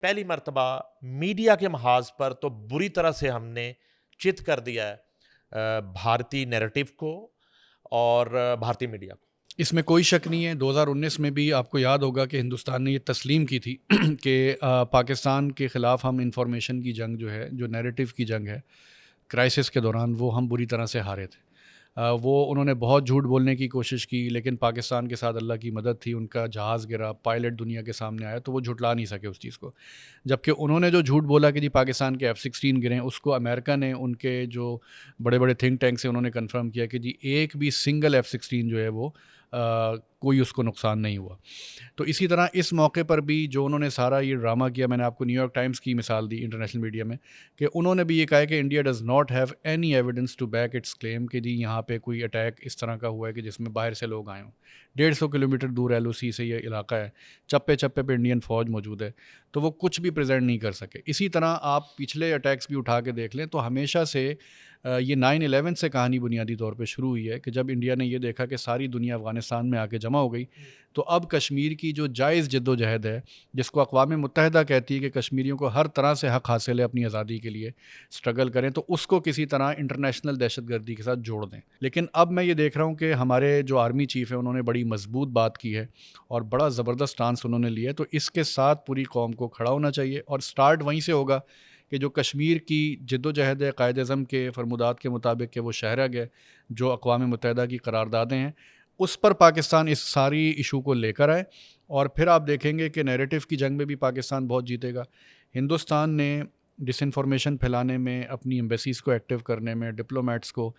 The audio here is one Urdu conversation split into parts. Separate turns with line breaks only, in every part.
پہلی مرتبہ میڈیا کے محاذ پر تو بری طرح سے ہم نے چت کر دیا ہے بھارتی نیریٹو کو اور بھارتی میڈیا کو۔
اس میں کوئی شک نہیں ہے، 2019 میں بھی آپ کو یاد ہوگا کہ ہندوستان نے یہ تسلیم کی تھی کہ پاکستان کے خلاف ہم انفارمیشن کی جنگ جو ہے، جو نیریٹو کی جنگ ہے کرائسس کے دوران، وہ ہم بری طرح سے ہارے تھے۔ وہ انہوں نے بہت جھوٹ بولنے کی کوشش کی، لیکن پاکستان کے ساتھ اللہ کی مدد تھی، ان کا جہاز گرا، پائلٹ دنیا کے سامنے آیا تو وہ جھٹلا نہیں سکے اس چیز کو۔ جبکہ انہوں نے جو جھوٹ بولا کہ جی پاکستان کے F-16 گرے، اس کو امریکہ نے، ان کے جو بڑے بڑے تھنک ٹینک سے انہوں نے کنفرم کیا کہ جی ایک بھی سنگل F-16 جو ہے وہ کوئی اس کو نقصان نہیں ہوا۔ تو اسی طرح اس موقع پر بھی جو انہوں نے سارا یہ ڈرامہ کیا، میں نے آپ کو نیو یارک ٹائمز کی مثال دی انٹرنیشنل میڈیا میں، کہ انہوں نے بھی یہ کہا ہے کہ India does not have any evidence to back its claim کہ جی یہاں پہ کوئی اٹیک اس طرح کا ہوا ہے کہ جس میں باہر سے لوگ آئے ہوں۔ 150 کلومیٹر دور LOC سے یہ علاقہ ہے، چپے چپے پہ انڈین فوج موجود ہے، تو وہ کچھ بھی پریزنٹ نہیں کر سکے۔ اسی طرح آپ پچھلے اٹیکس بھی اٹھا کے دیکھ لیں تو ہمیشہ سے یہ 9/11 سے کہانی بنیادی طور پہ شروع ہوئی ہے کہ جب انڈیا نے یہ دیکھا کہ ساری دنیا افغانستان میں آ کے جمع ہو گئی، تو اب کشمیر کی جو جائز جد و جہد ہے، جس کو اقوام متحدہ کہتی ہے کہ کشمیریوں کو ہر طرح سے حق حاصل ہے اپنی آزادی کے لیے سٹرگل کریں، تو اس کو کسی طرح انٹرنیشنل دہشت گردی کے ساتھ جوڑ دیں۔ لیکن اب میں یہ دیکھ رہا ہوں کہ ہمارے جو آرمی چیف ہیں انہوں نے بڑی مضبوط بات کی ہے اور بڑا زبردست ٹانس انہوں نے لیا ہے، تو اس کے ساتھ پوری قوم کو کھڑا ہونا چاہیے، اور سٹارٹ وہیں سے ہوگا کہ جو کشمیر کی جد و جہد ہے قائد اعظم کے فرمودات کے مطابق کہ وہ شہرگ ہے، جو اقوام متحدہ کی قراردادیں ہیں، اس پر پاکستان اس ساری ایشو کو لے کر آئے، اور پھر آپ دیکھیں گے کہ نیریٹو کی جنگ میں بھی پاکستان بہت جیتے گا۔ ہندوستان نے ڈس انفارمیشن پھیلانے میں، اپنی ایمبیسیز کو ایکٹیو کرنے میں، ڈپلومیٹس کو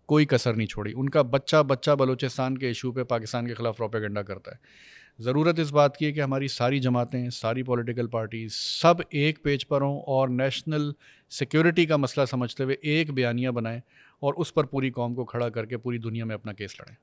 کوئی کسر نہیں چھوڑی۔ ان کا بچہ بچہ بلوچستان کے ایشو پہ پاکستان کے خلاف پروپیگنڈا کرتا ہے۔ ضرورت اس بات کی ہے کہ ہماری ساری جماعتیں، ساری پولیٹیکل پارٹیز سب ایک پیج پر ہوں اور نیشنل سیکیورٹی کا مسئلہ سمجھتے ہوئے ایک بیانیہ بنائیں اور اس پر پوری قوم کو کھڑا کر کے پوری دنیا میں اپنا کیس لڑیں۔